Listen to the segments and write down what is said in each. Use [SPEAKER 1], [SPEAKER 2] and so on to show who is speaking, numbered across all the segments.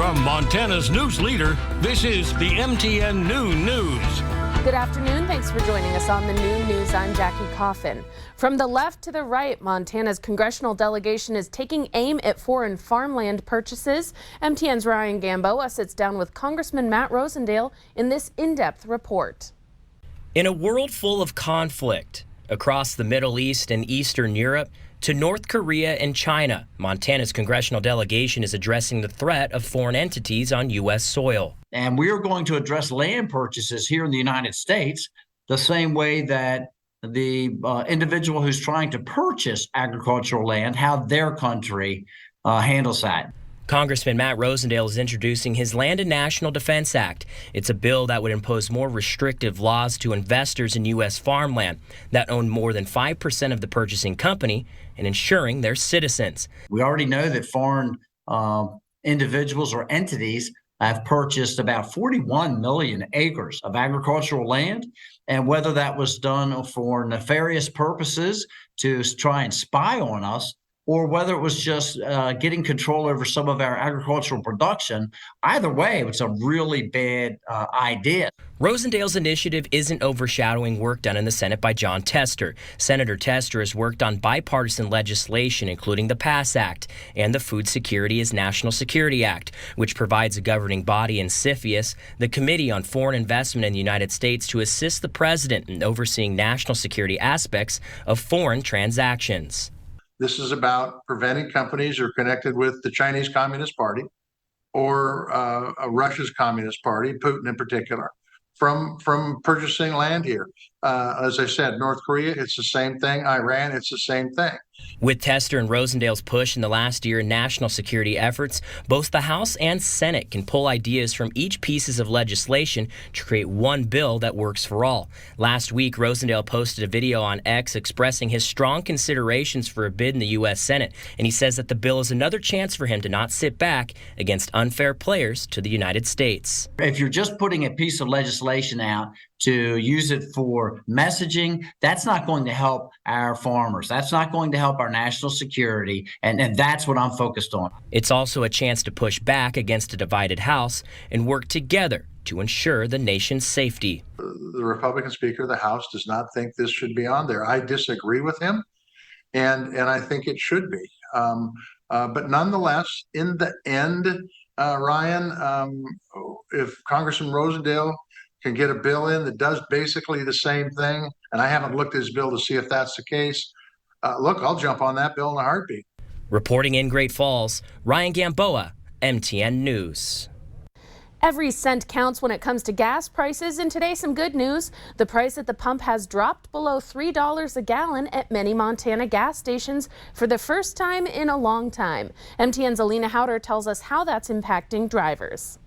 [SPEAKER 1] From Montana's news leader, this is the MTN Noon News.
[SPEAKER 2] Good afternoon. Thanks for joining us on the Noon News. I'm Jackie Coffin. From the left to the right, Montana's congressional delegation is taking aim at foreign farmland purchases. MTN's Ryan Gamboa sits down with Congressman Matt Rosendale in this in-depth report.
[SPEAKER 3] In a world full of conflict, across the Middle East and Eastern Europe to North Korea and China, Montana's congressional delegation is addressing the threat of foreign entities on U.S. soil.
[SPEAKER 4] And we are going to address land purchases here in the United States the same way that the individual who's trying to purchase agricultural land, how their country handles that.
[SPEAKER 3] Congressman Matt Rosendale is introducing his Land and National Defense Act. It's a bill that would impose more restrictive laws to investors in U.S. farmland that own more than 5% of the purchasing company and ensuring they're citizens.
[SPEAKER 4] We already know that foreign individuals or entities have purchased about 41 million acres of agricultural land. And whether that was done for nefarious purposes to try and spy on us, or whether it was just getting control over some of our agricultural production, either way, it's a really bad idea.
[SPEAKER 3] Rosendale's initiative isn't overshadowing work done in the Senate by John Tester. Senator Tester has worked on bipartisan legislation, including the PASS Act and the Food Security as National Security Act, which provides a governing body in CFIUS, the Committee on Foreign Investment in the United States, to assist the president in overseeing national security aspects of foreign transactions.
[SPEAKER 5] This is about preventing companies who are connected with the Chinese Communist Party or Russia's Communist Party, Putin in particular, from purchasing land here. As I said, North Korea, it's the same thing. Iran, it's the same thing.
[SPEAKER 3] With Tester and Rosendale's push in the last year in national security efforts, both the House and Senate can pull ideas from each pieces of legislation to create one bill that works for all. Last week, Rosendale posted a video on X expressing his strong considerations for a bid in the U.S. Senate, and he says that the bill is another chance for him to not sit back against unfair players to the United States.
[SPEAKER 4] If you're just putting a piece of legislation out to use it for messaging, that's not going to help our farmers. That's not going to help our national security, and that's what I'm focused on.
[SPEAKER 3] It's also a chance to push back against a divided House and work together to ensure the nation's safety.
[SPEAKER 5] The Republican Speaker of the House does not think this should be on there. I disagree with him, and I think it should be. But nonetheless, in the end, Ryan, if Congressman Rosendale can get a bill in that does basically the same thing, and I haven't looked at his bill to see if that's the case, look, I'll jump on that bill in a heartbeat.
[SPEAKER 3] Reporting in Great Falls, Ryan Gamboa, MTN News.
[SPEAKER 2] Every cent counts when it comes to gas prices, and today some good news. The price at the pump has dropped below $3 a gallon at many Montana gas stations for the first time in a long time. MTN's Alina Howder tells us how that's impacting drivers.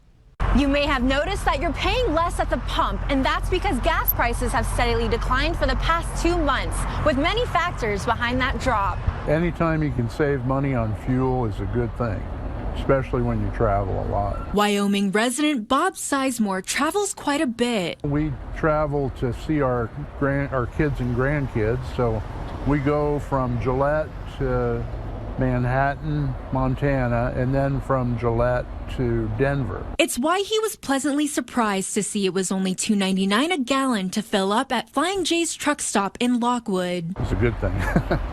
[SPEAKER 6] You may have noticed that you're paying less at the pump, and that's because gas prices have steadily declined for the past 2 months, with many factors behind that drop.
[SPEAKER 7] Anytime you can save money on fuel is a good thing, especially when you travel a lot.
[SPEAKER 8] Wyoming resident Bob Sizemore travels quite a bit.
[SPEAKER 7] We travel to see our kids and grandkids, so we go from Gillette to Manhattan, Montana, and then from Gillette to Denver.
[SPEAKER 8] It's why he was pleasantly surprised to see it was only $2.99 a gallon to fill up at Flying J's truck stop in Lockwood.
[SPEAKER 7] It's a good thing.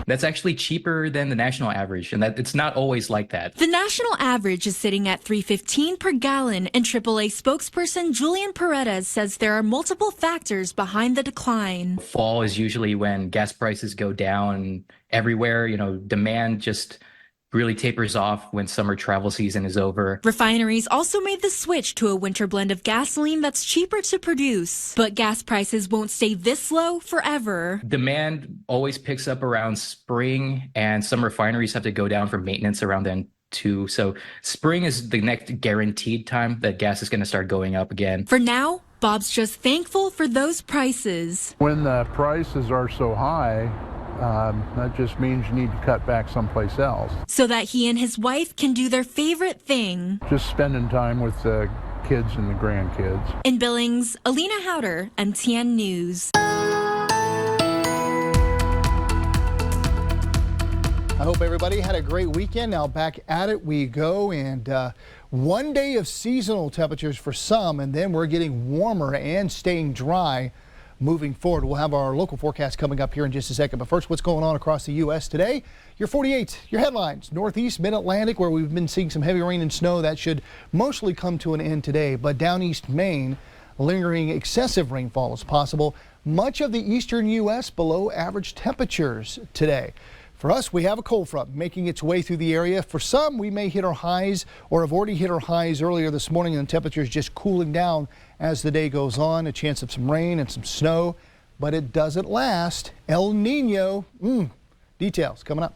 [SPEAKER 9] That's actually cheaper than the national average, and that it's not always like that.
[SPEAKER 8] The national average is sitting at $3.15 per gallon, and AAA spokesperson Julian Paredes says there are multiple factors behind the decline.
[SPEAKER 9] Fall is usually when gas prices go down everywhere. Demand just really tapers off when summer travel season is over.
[SPEAKER 8] Refineries also made the switch to a winter blend of gasoline that's cheaper to produce. But gas prices won't stay this low forever.
[SPEAKER 9] Demand always picks up around spring, and some refineries have to go down for maintenance around then too. So spring is the next guaranteed time that gas is going to start going up again.
[SPEAKER 8] For now, Bob's just thankful for those prices.
[SPEAKER 7] When the prices are so high, that just means you need to cut back someplace else.
[SPEAKER 8] So that he and his wife can do their favorite thing.
[SPEAKER 7] Just spending time with the kids and the grandkids.
[SPEAKER 8] In Billings, Alina Howder, MTN News.
[SPEAKER 10] I hope everybody had a great weekend. Now back at it we go, and 1 day of seasonal temperatures for some, and then we're getting warmer and staying dry moving forward. We'll have our local forecast coming up here in just a second. But first, what's going on across the U.S. today? Your 48, your headlines. Northeast, mid-Atlantic, where we've been seeing some heavy rain and snow. That should mostly come to an end today. But down east Maine, lingering excessive rainfall is possible. Much of the eastern U.S. below average temperatures today. For us, we have a cold front making its way through the area. For some, we may hit our highs or have already hit our highs earlier this morning, and the temperatures just cooling down as the day goes on. A chance of some rain and some snow, but it doesn't last. El Nino. Details coming up.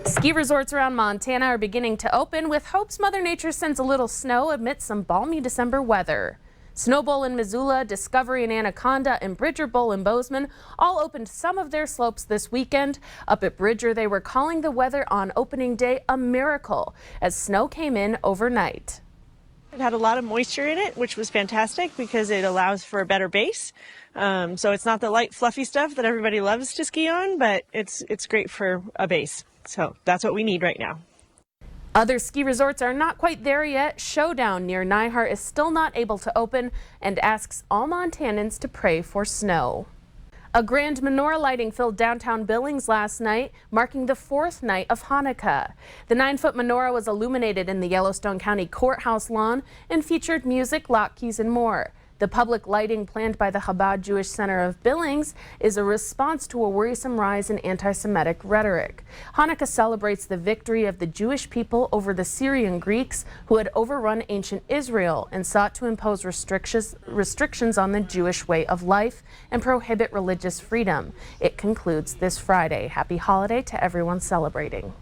[SPEAKER 2] Ski resorts around Montana are beginning to open with hopes Mother Nature sends a little snow amidst some balmy December weather. Snow Bowl in Missoula, Discovery in Anaconda, and Bridger Bowl in Bozeman all opened some of their slopes this weekend. Up at Bridger, they were calling the weather on opening day a miracle as snow came in overnight.
[SPEAKER 11] It had a lot of moisture in it, which was fantastic because it allows for a better base. So it's not the light, fluffy stuff that everybody loves to ski on, but it's great for a base. So that's what we need right now.
[SPEAKER 2] Other ski resorts are not quite there yet. Showdown near Nyhart is still not able to open and asks all Montanans to pray for snow. A grand menorah lighting filled downtown Billings last night, marking the 4th night of Hanukkah. The 9-foot menorah was illuminated in the Yellowstone County Courthouse lawn and featured music, latkes, and more. The public lighting planned by the Chabad Jewish Center of Billings is a response to a worrisome rise in anti-Semitic rhetoric. Hanukkah celebrates the victory of the Jewish people over the Syrian Greeks who had overrun ancient Israel and sought to impose restrictions on the Jewish way of life and prohibit religious freedom. It concludes this Friday. Happy holiday to everyone celebrating.